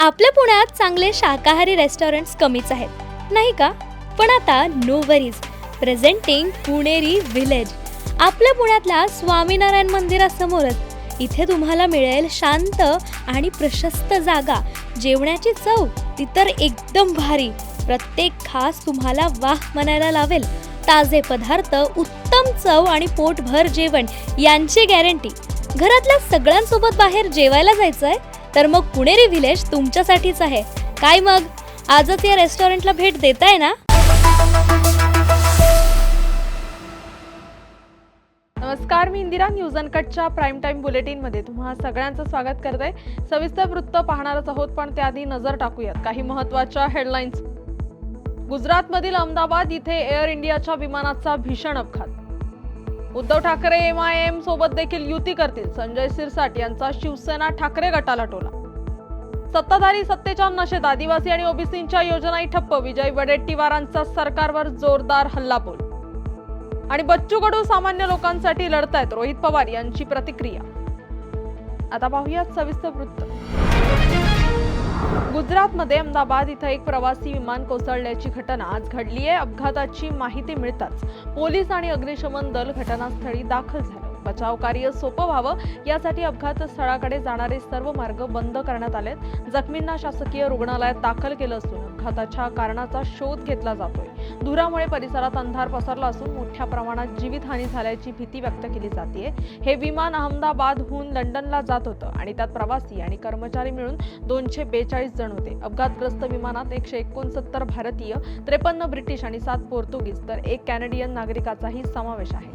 आपल्या पुण्यात चांगले शाकाहारी रेस्टॉरंट्स कमीच आहेत नाही का? पण आता नो वरीज, प्रेझेंटिंग पुणेरी विलेज. आपल्या पुण्यातल्या स्वामीनारायण मंदिरासमोरच इथे तुम्हाला मिळेल शांत आणि प्रशस्त जागा. जेवणाची चव ती तर एकदम भारी. प्रत्येक खास तुम्हाला वाह म्हणायला लावेल. ताजे पदार्थ, उत्तम चव आणि पोटभर जेवण यांची गॅरंटी. घरातल्या सगळ्यांसोबत बाहेर जेवायला जायचंय तर मग पुणेरी विलेज तुमच्यासाठीच आहे. काय मग आजच या रेस्टॉरंटला भेट देताय ना? नमस्कार, मी इंदिरा. न्यूज अनकटच्या प्राईम टाइम बुलेटिनमध्ये तुम्हा सगळ्यांचं स्वागत करते. सविस्तर वृत्त पाहणारच आहोत, पण त्याआधी नजर टाकूयात काही महत्त्वाच्या हेडलाईन्स. गुजरातमधील अहमदाबाद इथे एअर इंडियाच्या विमानाचा भीषण अपघात. उद्धव ठाकरे MIM सोबत देखील युती करतील. संजय शिरसाट यांचा शिवसेना ठाकरे गटाला टोला. सत्ताधारी सत्तेच्या नशेत आदिवासी आणि ओबीसींच्या योजनाही ठप्प. विजय वडेट्टीवारांचा सरकारवर जोरदार हल्लाबोल. आणि बच्चू कडू सामान्य लोकांसाठी लढतायत, रोहित पवार यांची प्रतिक्रिया. आता पाहूयात सविस्तर वृत्त. गुजरातमध्ये अहमदाबाद इथं एक प्रवासी विमान कोसळल्याची घटना आज घडली आहे. अपघाताची माहिती मिळताच पोलीस आणि अग्निशमन दल घटनास्थळी दाखल झाले. बचाव कार्य सोपं व्हावं यासाठी अपघात स्थळाकडे जाणारे सर्व मार्ग बंद करण्यात आलेत. जखमींना शासकीय रुग्णालयात दाखल केलं असून अपघाताच्या कारणाचा शोध घेतला जातोय. धुरामुळे परिसरात अंधार पसरला असून मोठ्या प्रमाणात जीवितहानी झाल्याची भीती व्यक्त केली जाते. हे विमान अहमदाबादहून लंडनला जात होतं आणि त्यात प्रवासी आणि कर्मचारी मिळून 242 जण होते. अपघातग्रस्त विमानात 169 भारतीय, 53 ब्रिटिश आणि 7 पोर्तुगीज तर 1 कॅनेडियन नागरिकाचाही समावेश आहे.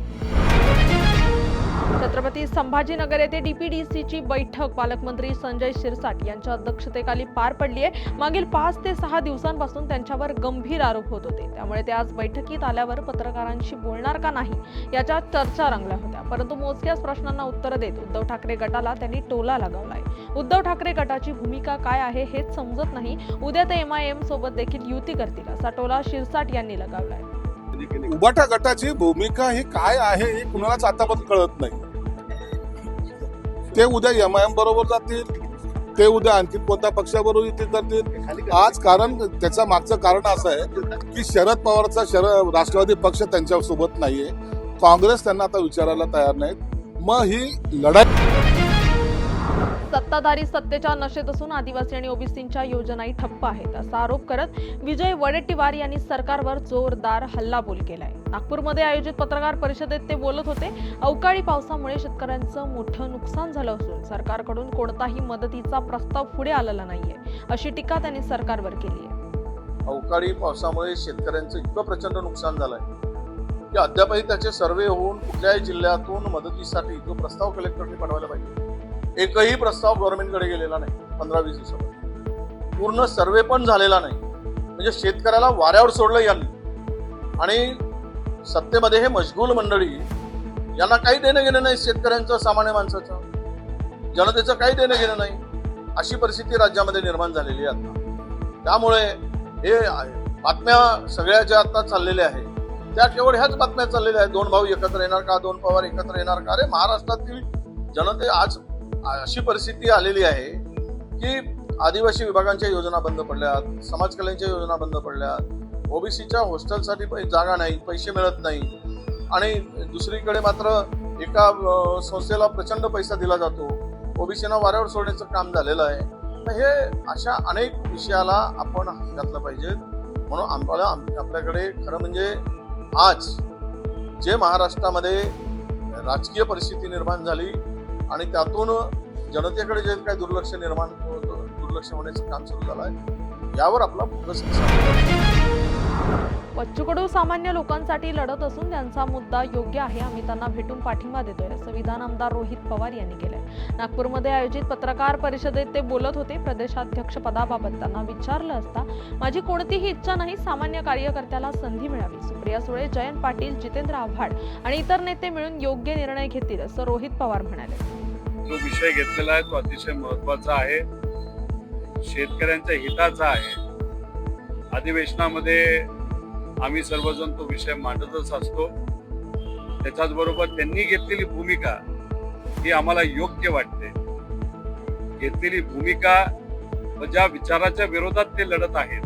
छत्रपती संभाजीनगर येथे DPDCची बैठक पालकमंत्री संजय शिरसाट यांच्या अध्यक्षतेखाली पार पडली आहे. मागील 5 ते 6 दिवसांपासून त्यांच्यावर गंभीर आरोप होत होते. त्यामुळे ते आज बैठकीत आल्यावर पत्रकारांशी बोलणार का नाही याच्या चर्चा रंगल्या होत्या. परंतु मोजक्याच प्रश्नांना उत्तर देत उद्धव ठाकरे गटाला त्यांनी टोला लगावलाय. उद्धव ठाकरे गटाची भूमिका काय आहे हेच समजत नाही. उद्या ते MIM सोबत देखील युती करतील असा टोला शिरसाट यांनी लगावलाय. उबाटा गटाची भूमिका ही काय आहे हे कुणालाच आतापर्यंत कळत नाही. ते उद्या MIM बरोबर जातील, ते उद्या आणखी कोणत्या पक्षाबरोबर युती करतील. आज कारण त्याच्या मागचं कारण असं आहे की शरद पवारचा राष्ट्रवादी पक्ष त्यांच्या सोबत नाहीये. काँग्रेस त्यांना आता विचारायला तयार नाहीत. मग ही लढाई सत्ताधारी सत्तेच्या नशेत असून आदिवासी आणि ओबीसींच्या योजनाही ठप्प आहेत असा आरोप करत विजय वडेट्टीवार यांनी सरकारवर जोरदार हल्लाबोल केलाय. नागपूरमध्ये आयोजित पत्रकार परिषदेत ते बोलत होते. अवकाळी पावसामुळे शेतकऱ्यांचं मोठं नुकसान झालं असून सरकारकडून कोणताही मदतीचा प्रस्ताव पुढे आलेला नाहीये अशी टीका त्यांनी सरकारवर केली आहे. अवकाळी पावसामुळे शेतकऱ्यांचं इतकं प्रचंड नुकसान झालंय की अद्यापही त्याचे सर्वे होऊन कुठल्याही जिल्ह्यातून मदतीसाठी जो प्रस्ताव कलेक्टरने बनवायला पाहिजे, एकही प्रस्ताव गव्हर्नमेंटकडे गेलेला नाही. 15-20 दिवसामध्ये पूर्ण सर्वे पण झालेला नाही. म्हणजे शेतकऱ्याला वाऱ्यावर सोडलं यांनी. आणि सत्तेमध्ये हे मशगूल मंडळी, यांना काही देणं घेणं नाही शेतकऱ्यांचं, सामान्य माणसाचं, जनतेचं काही देणं घेणं नाही. अशी परिस्थिती राज्यामध्ये निर्माण झालेली आहे आता. त्यामुळे हे बातम्या सगळ्या ज्या आता चाललेल्या आहेत त्या केवळ ह्याच बातम्या चाललेल्या आहेत. 2 भाऊ एकत्र येणार का, 2 पवार एकत्र येणार का? अरे महाराष्ट्रातील जनते आज अशी परिस्थिती आलेली आहे की आदिवासी विभागांच्या योजना बंद पडल्यात, समाज कल्याणच्या योजना बंद पडल्यात, ओबीसीच्या हॉस्टेलसाठी जागा नाही, पैसे मिळत नाही. आणि दुसरीकडे मात्र एका संस्थेला प्रचंड पैसा दिला जातो. ओबीसीना वाऱ्यावर सोडण्याचं काम झालेलं आहे. तर हे अशा अनेक विषयाला आपण हात घातलं पाहिजे. म्हणून आपल्याकडे खरं म्हणजे आज जे महाराष्ट्रामध्ये राजकीय परिस्थिती निर्माण झाली आणि त्यातून जनतेकडे जे काही दुर्लक्ष होण्याचं काम सुरू झालं आहे, यावर आपला फोकस बच्चू कडू सामान्य लोकांसाठी लढत असून त्यांचा मुद्दा योग्य आहे. आम्ही त्यांना भेटून पाठिंबा देतोय असं विधान आमदार रोहित पवार यांनी केलंय. नागपूरमध्ये आयोजित पत्रकार परिषदेत ते बोलत होते. प्रदेशाध्यक्ष पदाबाबत त्यांना विचारलं असता माझी कोणतीही इच्छा नाही, सामान्य कार्यकर्त्याला संधी मिळावी. सुप्रिया सुळे, जयंत पाटील, जितेंद्र आव्हाड आणि इतर नेते मिळून योग्य निर्णय घेतील असं रोहित पवार म्हणाले. जो विषय घेतलेला आहे तो अतिशय महत्त्वाचा आहे, शेतकऱ्यांच्या हिताचा आहे. अधिवेशनामध्ये आम्ही सर्वजण तो विषय मांडतच असतो. त्याच्याच बरोबर त्यांनी घेतलेली भूमिका ही आम्हाला योग्य वाटते. घेतलेली भूमिका व ज्या विचाराच्या विरोधात ते लढत आहेत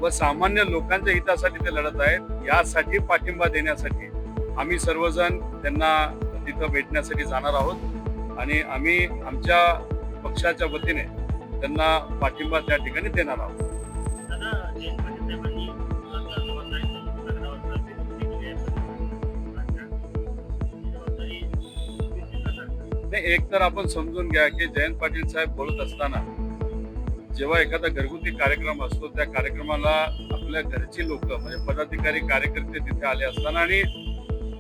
व सामान्य लोकांच्या हितासाठी ते लढत आहेत, यासाठी पाठिंबा देण्यासाठी आम्ही सर्वजण त्यांना तिथं भेटण्यासाठी जाणार आहोत आणि आम्ही आमच्या पक्षाच्या वतीने त्यांना पाठिंबा त्या ठिकाणी देणार आहोत. एक तर आपण समजून घ्या की जयंत पाटील साहेब बोलत असताना जेव्हा एखादा घरगुती कार्यक्रम असतो त्या कार्यक्रमाला आपल्या घरची लोक म्हणजे पदाधिकारी कार्यकर्ते तिथे आले असताना आणि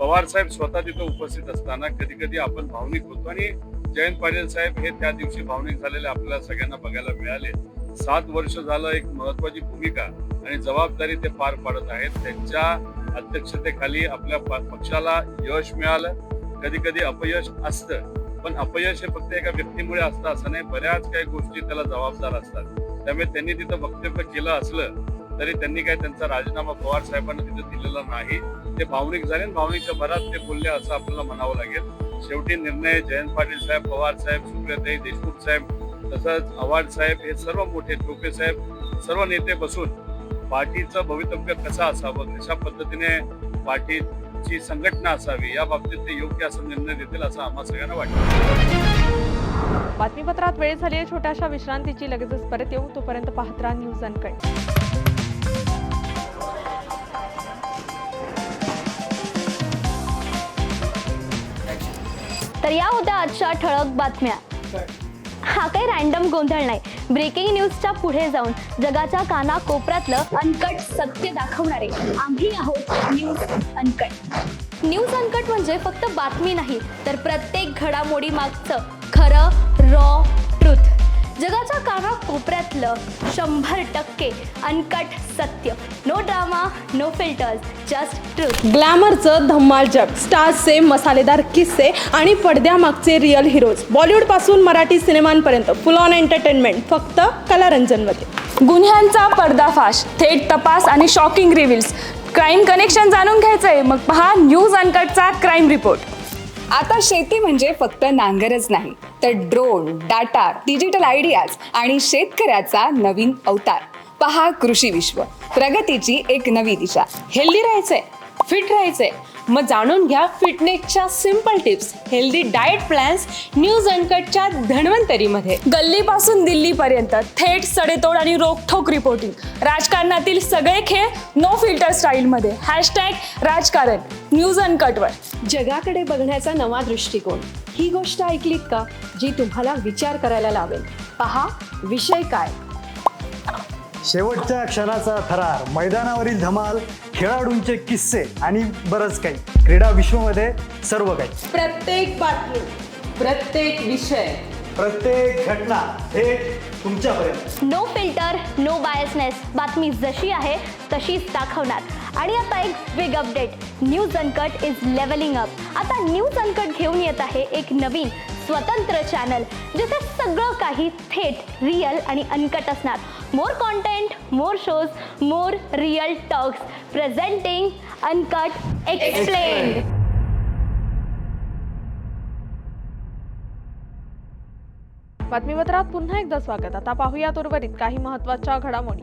पवार साहेब स्वतः तिथे उपस्थित असताना कधी कधी आपण भावनिक होतो आणि जयंत पाटील साहेब हे त्या दिवशी भावनिक झालेले आपल्याला सगळ्यांना बघायला मिळाले. 7 वर्ष झालं एक महत्वाची भूमिका आणि जबाबदारी ते पार पाडत आहेत. त्यांच्या अध्यक्षतेखाली आपल्या पक्षाला यश मिळालं. कधी कधी अपयश असतं, पण अपयश हे फक्त एका व्यक्तीमुळे असतं असं नाही, बऱ्याच काही गोष्टी त्याला जबाबदार असतात. त्यामुळे त्यांनी तिथं वक्तव्य केलं असलं तरी त्यांनी काय त्यांचा राजीनामा पवार साहेबांना तिथं दिलेला नाही. ते भावनिक झाले आणि भावनिकच्या भरात ते बोलले असं आपल्याला म्हणावं लागेल. शेवटी निर्णय जयंत पाटील साहेब, पवार साहेब, सुप्रियाताई देशमुख साहेब, तसंच आव्हाड साहेब, हे सर्व मोठे टोपे साहेब, सर्व नेते बसून पार्टीचं भवितव्य कसं असावं, कशा पद्धतीने पार्टीची संघटना असावी या बाबतीत ते योग्य असा निर्णय देतील असं आम्हा सगळ्यांना वाटतं. बातमीपत्रात वेळ झाली आहे छोट्याशा विश्रांतीची. लगेचच परत येऊ. तोपर्यंत पाहत राहा न्यूज अनकट. तर या होत्या आजच्या ठळक बातम्या. हा काही रॅन्डम गोंधळ नाही. ब्रेकिंग न्यूजच्या पुढे जाऊन जगाच्या कानाकोपऱ्यातलं अनकट सत्य दाखवणारे आम्ही आहोत न्यूज अनकट. न्यूज अनकट म्हणजे फक्त बातमी नाही, तर प्रत्येक घडामोडी मागचं खरं रॉ ट्रुथ. जगाच्या कानाकोपऱ्यातलं 100% अनकट सत्य. No drama, no filters, just truth. ग्लॅमरचं धम्माल जग, स्टार्सचे मसालेदार किस्से आणि पडद्यामागचे रिअल हिरोज. बॉलिवूडपासून मराठी सिनेमांपर्यंत फुल ऑन एंटरटेनमेंट फक्त कलारंजनमध्ये. गुन्ह्यांचा पर्दाफाश, थेट तपास आणि शॉकिंग रिव्हिल्स. क्राईम कनेक्शन जाणून घ्यायचंय? मग पहा न्यूज अनकटचा क्राईम रिपोर्ट. आता शेती म्हणजे फक्त नांगरच नाही, तर ड्रोन, डाटा, डिजिटल आयडियाज आणि शेतकऱ्याचा नवीन अवतार. पहा कृषी विश्व, प्रगतीची एक नवी दिशा. हेल्दी राहायचंय, फिट राहायचंय, मग जाणून घ्या फिटनेसच्या simple tips, healthy diet plans news अनकटच्या धन्वंतरीमध्ये. गल्लीपासून दिल्लीपर्यंत थेट सडेतोड आणि रोखठोक रिपोर्टिंग. राजकारणातील सगळे खेळ नो फिल्टर स्टाईलमध्ये. #राजकारण न्यूज अनकटवर. जगाकडे बघण्याचा नवा दृष्टिकोन. ही गोष्ट ऐकलीत का, जी तुम्हाला विचार करायला लावेल? पहा विषय काय. शेवटच्या क्षणाचा थरार, मैदानावरील धमाल, खेळाडूंचे किस्से आणि बरंच काही. क्रीडा विश्वमध्ये सर्व काही. प्रत्येक बातमी, प्रत्येक विषय, प्रत्येक घटना हे तुमच्यापर्यंत. No filter, no biasness. बातमी जशी आहे तशीच दाखवणार. आणि आता एक big update. News uncut is levelling up. आता न्यूज अनकट घेऊन येत आहे एक नवीन स्वतंत्र चॅनल, जिथे सगळं काही थेट, रिअल आणि अनकट असणार. More content, more shows, more real talks. Presenting uncut explained. बातमीपत्रात पुन्हा एकदा स्वागत. आता पाहूयात उर्वरित काही महत्त्वाच्या घडामोडी.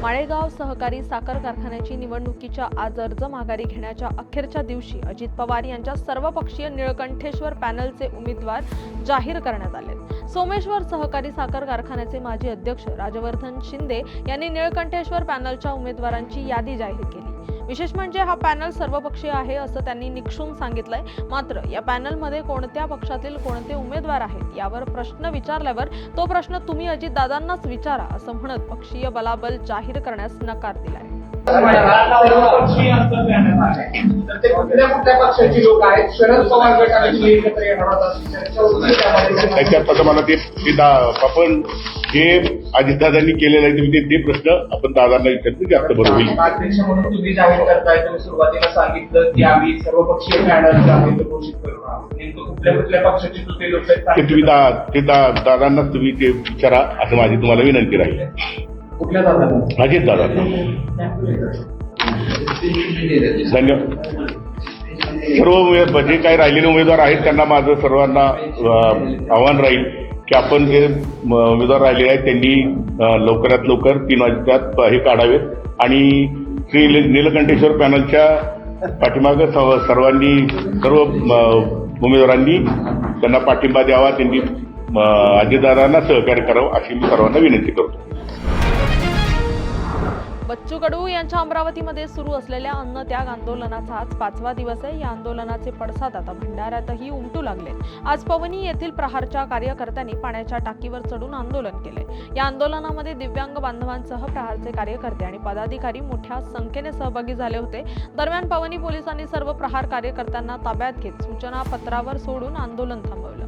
माळेगाव सहकारी साखर कारखान्याची निवडणुकीच्या आज अर्ज माघारी घेण्याच्या अखेरच्या दिवशी अजित पवार यांच्या सर्वपक्षीय निळकंठेश्वर पॅनलचे उमेदवार जाहीर करण्यात आले. सोमेश्वर सहकारी साखर कारखान्याचे माजी अध्यक्ष राजवर्धन शिंदे यांनी निळकंठेश्वर पॅनलच्या उमेदवारांची यादी जाहीर केली. विशेष म्हणजे हा पॅनल सर्वपक्षीय आहे असं त्यांनी निक्षून सांगितलंय. मात्र या पॅनलमध्ये कोणत्या पक्षातील कोणते उमेदवार आहेत यावर प्रश्न विचारल्यावर तो प्रश्न तुम्ही अजितदादांनाच विचारा असं म्हणत पक्षीय बलाबल जाहीर करण्यास नकार दिलाय. त्याच्यात आता मला ते आपण जे अजितदादांनी केलेलं आहे तुम्ही ते प्रश्न आपण दादांना विचारतो जास्त बरोबर होईल. अध्यक्ष म्हणून तुम्ही जाहीर करताय, तुम्ही सुरुवातीला सांगितलं की आम्ही सर्वपक्षीय पॅनल घोषित करू आहोत. नेमकं कुठल्या कुठल्या पक्षाची ते तुम्ही दादांना तुम्ही ते विचारा असं माझी तुम्हाला विनंती राहील. कुठल्या दादांना? अजित दादा. धन्यवाद. सर्व जे काही राहिलेले उमेदवार आहेत त्यांना माझं सर्वांना आव्हान राहील की आपण जे उमेदवार राहिले आहेत त्यांनी लवकरात लवकर 3 वाजता हे काढावेत आणि श्री नीलकंठेश्वर पॅनलच्या पाठीमागं सर्व उमेदवारांनी त्यांना पाठिंबा द्यावा, त्यांनी अजितदादांना सहकार्य करावं अशी मी सर्वांना विनंती करतो. बच्चू कडू यांच्या अमरावतीमध्ये सुरू असलेल्या अन्नत्याग आंदोलनाचा आज 5वा दिवस आहे. या आंदोलनाचे पडसाद आता भंडाऱ्यातही उमटू लागले. आज पवनी येथील प्रहारच्या कार्यकर्त्यांनी पाण्याच्या टाकीवर चढून आंदोलन केले. या आंदोलनामध्ये दिव्यांग बांधवांसह प्रहारचे कार्यकर्ते आणि पदाधिकारी मोठ्या संख्येने सहभागी झाले होते. दरम्यान पवनी पोलिसांनी सर्व प्रहार कार्यकर्त्यांना ताब्यात घेत सूचना पत्रावर सोडून आंदोलन थांबवलं.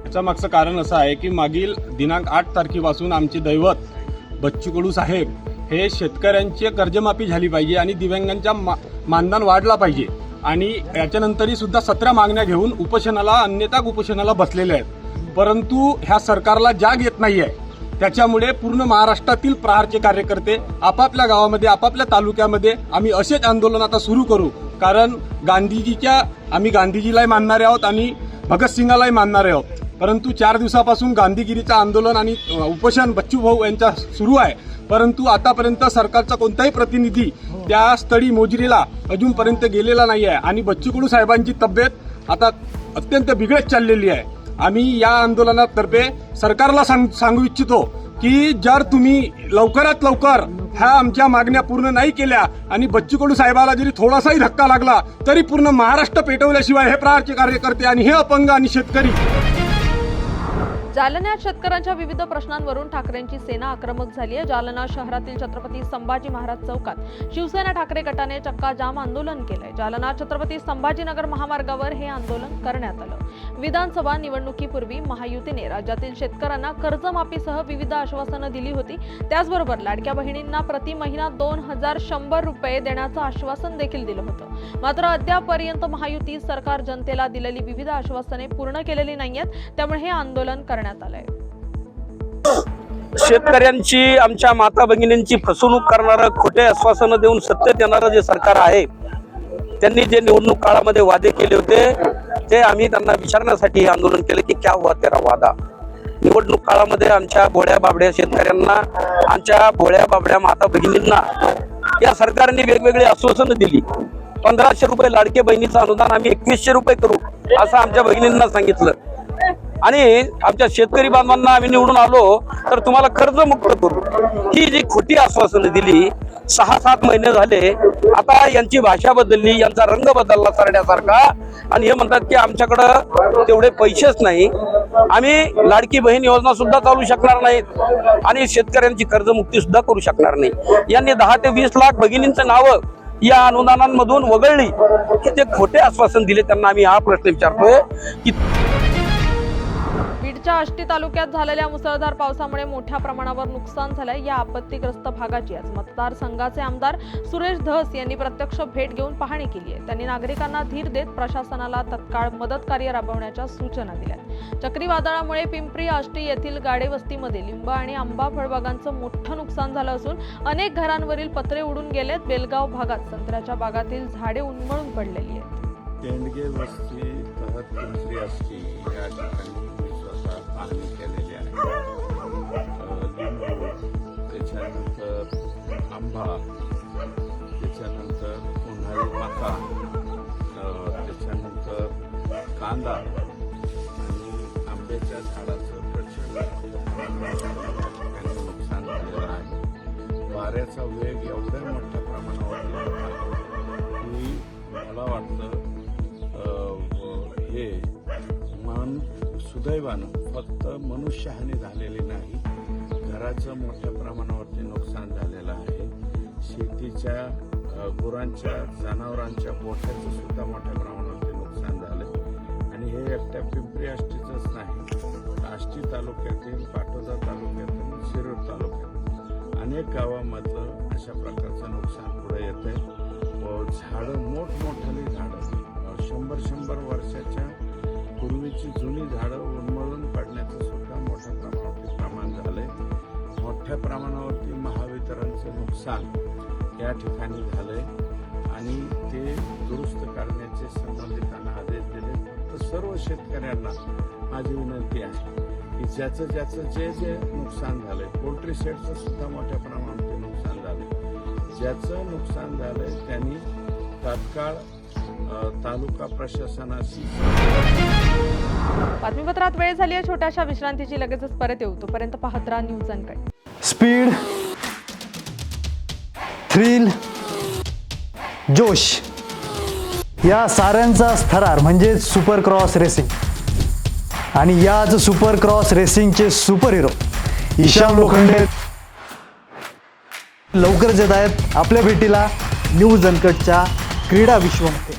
याच्या मागचं कारण असं आहे की मागील दिनांक 8 तारखेपासून आमचे दैवत बच्चू कडू साहेब हे शेतकऱ्यांची कर्जमाफी झाली पाहिजे आणि दिव्यांगांचा मानधन वाढला पाहिजे आणि याच्यानंतरही सुद्धा 17 मागण्या घेऊन अन्नत्याग उपोषणाला बसलेले आहेत. परंतु ह्या सरकारला जाग येत नाही आहे. त्याच्यामुळे पूर्ण महाराष्ट्रातील प्रहारचे कार्यकर्ते आपापल्या गावामध्ये आपापल्या तालुक्यामध्ये आम्ही असेच आंदोलन आता सुरू करू. कारण आम्ही गांधीजीलाही मानणारे आहोत आणि भगतसिंगालाही मानणारे आहोत. परंतु 4 दिवसापासून गांधीगिरीचं आंदोलन आणि उपोषण बच्चू भाऊ यांचा सुरू आहे. परंतु आतापर्यंत सरकारचा कोणताही प्रतिनिधी त्या स्थळी मोजरीला अजूनपर्यंत गेलेला नाही आहे आणि बच्चू कडू साहेबांची तब्येत आता अत्यंत बिघडत चाललेली आहे. आम्ही या आंदोलनातर्फे सरकारला सांगू इच्छितो की जर तुम्ही लवकरात लवकर ह्या आमच्या मागण्या पूर्ण नाही केल्या आणि बच्चू कडू साहेबाला जरी थोडासाही धक्का लागला तरी पूर्ण महाराष्ट्र पेटवल्याशिवाय हे प्रहारचे कार्यकर्ते आणि हे अपंग आणि शेतकरी. जालन्यात शेतकऱ्यांच्या विविध प्रश्नांवरून ठाकरेंची सेना आक्रमक झाली आहे. जालना शहरातील छत्रपती संभाजी महाराज चौकात शिवसेना ठाकरे गटाने चक्का जाम आंदोलन केलंय. जालना छत्रपती संभाजीनगर महामार्गावर हे आंदोलन करण्यात आलं. विधानसभा निवडणुकीपूर्वी महायुतीने राज्यातील शेतकऱ्यांना कर्जमाफीसह विविध आश्वासनं दिली होती. त्याचबरोबर लाडक्या बहिणींना प्रति महिना 2100 रुपये देण्याचं आश्वासन देखील दिलं होतं. मात्र अद्यापपर्यंत महायुती सरकार जनतेला दिलेली विविध आश्वासने पूर्ण केलेली नाहीयेत. त्यामुळे हे आंदोलन करण्यात आलंय. शेतकऱ्यांची आमच्या माता भगिनींची फसवणूक करणारं खोटे आश्वासनं देऊन सत्तेत येणारं जे सरकार आहे त्यांनी जे निवडणूक काळामध्ये वादे केले होते ते आम्ही त्यांना विचारण्यासाठी हे आंदोलन केलं की क्या हुआ तेरा वादा. निवडणूक काळामध्ये आमच्या भोळ्या बाबड्या शेतकऱ्यांना आमच्या भोळ्या बाबड्या माता भगिनींना या सरकारने वेगवेगळी आश्वासनं दिली. 1500 रुपये लाडके बहिणीचं अनुदान आम्ही 2100 रुपये करू असं आमच्या भगिनींना सांगितलं आणि आमच्या शेतकरी बांधवांना आम्ही निवडून आलो तर तुम्हाला कर्जमुक्त करू ही जी खोटी आश्वासनं दिली. 6-7 महिने झाले आता यांची भाषा बदलली, यांचा रंग बदलला सरण्यासारखा आणि हे म्हणतात की आमच्याकडं तेवढे पैसेच नाही, आम्ही लाडकी बहीण योजना सुद्धा चालू शकणार नाहीत आणि शेतकऱ्यांची कर्जमुक्ती सुद्धा करू शकणार नाही. यांनी 10 ते 20 लाख भगिनींचं नावं या अनुदानांमधून वगळली. हे जे खोटे आश्वासन दिले त्यांना आम्ही हा प्रश्न विचारतोय की बीडच्या आष्टी तालुक्यात झालेल्या मुसळधार पावसामुळे मोठ्या प्रमाणावर नुकसान झालंय. या आपत्तीग्रस्त भागाची आज मतदारसंघाचे आमदार सुरेश धस यांनी प्रत्यक्ष भेट घेऊन पाहणी केली आहे. त्यांनी नागरिकांना धीर देत प्रशासनाला तत्काळ मदत कार्य राबवण्याच्या सूचना दिल्या. चक्रीवादळामुळे पिंपरी आष्टी येथील गाडेवस्तीमध्ये लिंब आणि आंबा फळबागांचं मोठं नुकसान झालं असून अनेक घरांवरील पत्रे उडून गेलेत. बेलगाव भागात संत्र्याच्या बागातील झाडे उन्मळून पडलेली आहेत. तेंडगे वस्ती तहत पिंपरी आष्टी या ठिकाणी पाहणी केलेली आहे. लिंबू, त्याच्यानंतर आंबा, त्याच्यानंतर उन्हाळी मका, त्याच्यानंतर कांदा आणि आंब्याच्या झाडाचं प्रचंड नुकसान झालेलं आहे. वाऱ्याचा वेग एवढ्या मोठ्या प्रमाणावर की मला वाटतं हे सुदैवानं फक्त मनुष्यहानी झालेली नाही, घराचं मोठ्या प्रमाणावरती नुकसान झालेलं आहे. शेतीच्या गुरांच्या जनावरांच्या गोठ्याचं सुद्धा मोठ्या प्रमाणावरती नुकसान झालं आणि हे एकट्या पिंपरी आष्टीचंच नाही, आष्टी तालुक्यातील, पाटोदा तालुक्यातील, शिरूर तालुक्यात अनेक गावामधलं अशा प्रकारचं नुकसान पुढे येतंय. झाडं मोठमोठाली झाडं 100 वर्षाच्या पूर्वीची जुनी झाडं उन्मळून पडण्याचं सुद्धा मोठ्या प्रमाणावरती प्रमाण झालंय. मोठ्या प्रमाणावरती महावितरणचं नुकसान या ठिकाणी झालंय आणि ते दुरुस्त करण्याचे संबंधितांना आदेश दिले. फक्त सर्व शेतकऱ्यांना माझी विनंती आहे की ज्याचं जे नुकसान झालंय, पोल्ट्री शेडचं सुद्धा मोठ्या प्रमाणात नुकसान झालंय. ज्याचं नुकसान झालंय त्यांनी तात्काळ तालुका प्रशासनाशी. बातमीपत्रात वेळ झाली आहे छोट्याशा विश्रांतीची. लगेचच परत येऊ. तोपर्यंत पाहत राहा न्यूज अनकट. स्पीड, थ्रिल, जोश या साऱ्यांचा थरार म्हणजे सुपर क्रॉस रेसिंग. आणि याच सुपर क्रॉस रेसिंगचे सुपर हिरो ईशान लोखंडे लवकरच येत आहेत आपल्या भेटीला न्यूज अनकटच्या क्रीडा विश्वमध्ये.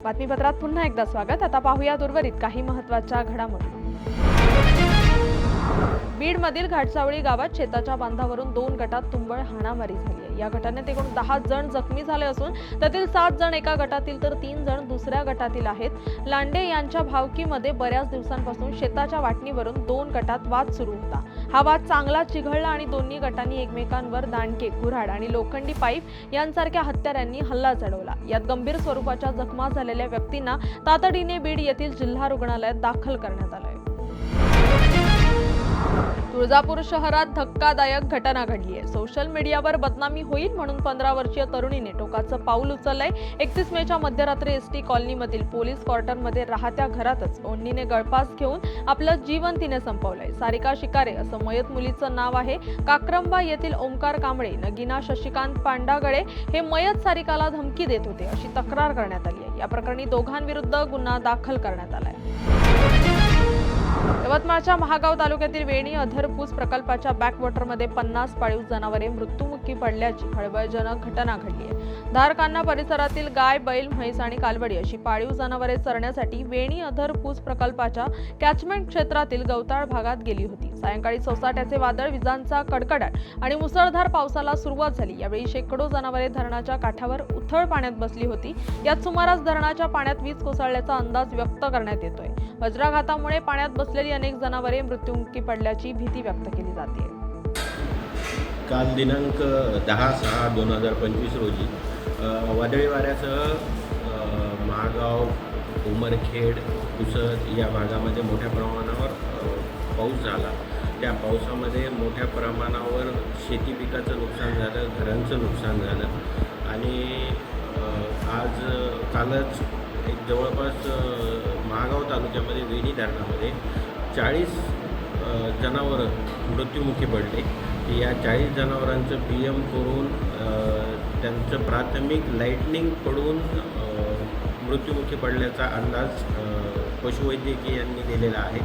बातमीपत्रात पुन्हा एकदा स्वागत. आता पाहूया उर्वरित काही महत्त्वाच्या घडामोडी. बीडमधील घाटसावळी गावात शेताच्या बांधावरून 2 गटात तुंबळ हाणामारी झाली आहे. या घटनेत एकूण 10 जण जखमी झाले असून त्यातील 7 जण एका गटातील तर 3 जण दुसऱ्या गटातील आहेत. लांडे यांच्या भावकीमध्ये बऱ्याच दिवसांपासून शेताच्या वाटणीवरून 2 गटात वाद सुरू होता. हा वाद चांगला चिघळला आणि दोन्ही गटांनी एकमेकांवर दांडके, कुऱ्हाड आणि लोखंडी पाईप यांसारख्या हत्यारांनी हल्ला चढवला. यात गंभीर स्वरूपाच्या जखमा झालेल्या व्यक्तींना तातडीने बीड येथील जिल्हा रुग्णालयात दाखल करण्यात आलं आहे. तुळजापूर शहरात धक्कादायक घटना घडली आहे. सोशल मीडियावर बदनामी होईल म्हणून 15 वर्षीय तरुणीने टोकाचं पाऊल उचललंय. 31 मेच्या मध्यरात्री एसटी कॉलनीमधील पोलीस क्वार्टरमध्ये राहत्या घरातच ओढणीने गळफास घेऊन आपलं जीवन तिने संपवलंय. सारिका शिकारे असं मयत मुलीचं नाव आहे. काक्रंबा येथील ओमकार कांबळे, नगीना शशिकांत पांडागळे हे मयत सारिकाला धमकी देत होते अशी तक्रार करण्यात आली आहे. या प्रकरणी दोघांविरुद्ध गुन्हा दाखल करण्यात आलाय. यवतमाळच्या महागाव तालुक्यातील वेणी अधरपूस प्रकल्पाच्या बॅकवॉटरमध्ये 50 पाळीव जनावरे मृत्युमुखी पडल्याची खळबळजनक घटना घडली आहे. धारकांना परिसरातील गाय, बैल, म्हैस आणि कालवडी अशी पाळीव जनावरे चरण्यासाठी वेणी अधरपूस प्रकल्पाच्या कॅचमेंट क्षेत्रातील गवताळ भागात गेली होती. सायंकाळी सोसाट्याचे वादळ, विजांचा कडकडाट आणि मुसळधार पावसाला सुरुवात झाली. यावेळी शेकडो जनावरे धरणाच्या काठावर उथळ पाण्यात बसली होती. यात सुमारास धरणाच्या पाण्यात वीज कोसळल्याचा अंदाज व्यक्त करण्यात येतोय. वज्राघातामुळे पाण्यात बसलेली अनेक जनावरे मृत्युमुखी पडल्याची भीती व्यक्त केली जाते. काल दिनांक 10/6/2025 रोजी वादळी वाऱ्यासह महागाव, उमरखेड, पुसद या भागामध्ये मोठ्या प्रमाणावर पाऊस झाला. त्या पावसामध्ये मोठ्या प्रमाणावर शेती पिकाचं नुकसान झालं, घरांचं नुकसान झालं आणि कालच एक जवळपास महागाव तालुक्यामध्ये वेणी धरणामध्ये 40 जनावरं मृत्युमुखी पडले. या 40 जनावरांचं PM करून त्यांचं प्राथमिक लाईटनिंग पडून मृत्युमुखी पडल्याचा अंदाज पशुवैद्यकीय यांनी दिलेला आहे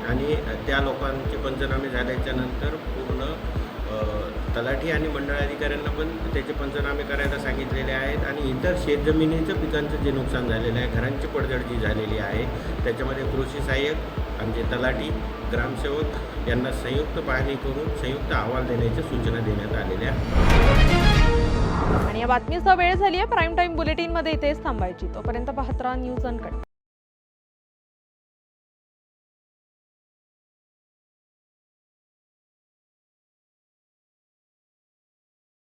आणि त्या लोकांचे पंचनामे झाल्याच्या नंतर पूर्ण तलाठी आणि मंडळाधिकाऱ्यांना पण त्याचे पंचनामे करायला सांगितलेले आहेत आणि इतर शेतजमिनीचं पिकांचं जे नुकसान झालेलं आहे, घरांची पडझड जी झालेली आहे त्याच्यामध्ये कृषी सहाय्यक, आमचे तलाठी, ग्रामसेवक यांना संयुक्त पाहणी करून संयुक्त अहवाल देण्याच्या सूचना देण्यात आलेल्या आहेत. आणि या बातमीचा वेळ झाली आहे. प्राईम टाईम बुलेटिनमध्ये इथेच थांबायची. तोपर्यंत पाहत राहा न्यूज अनकट.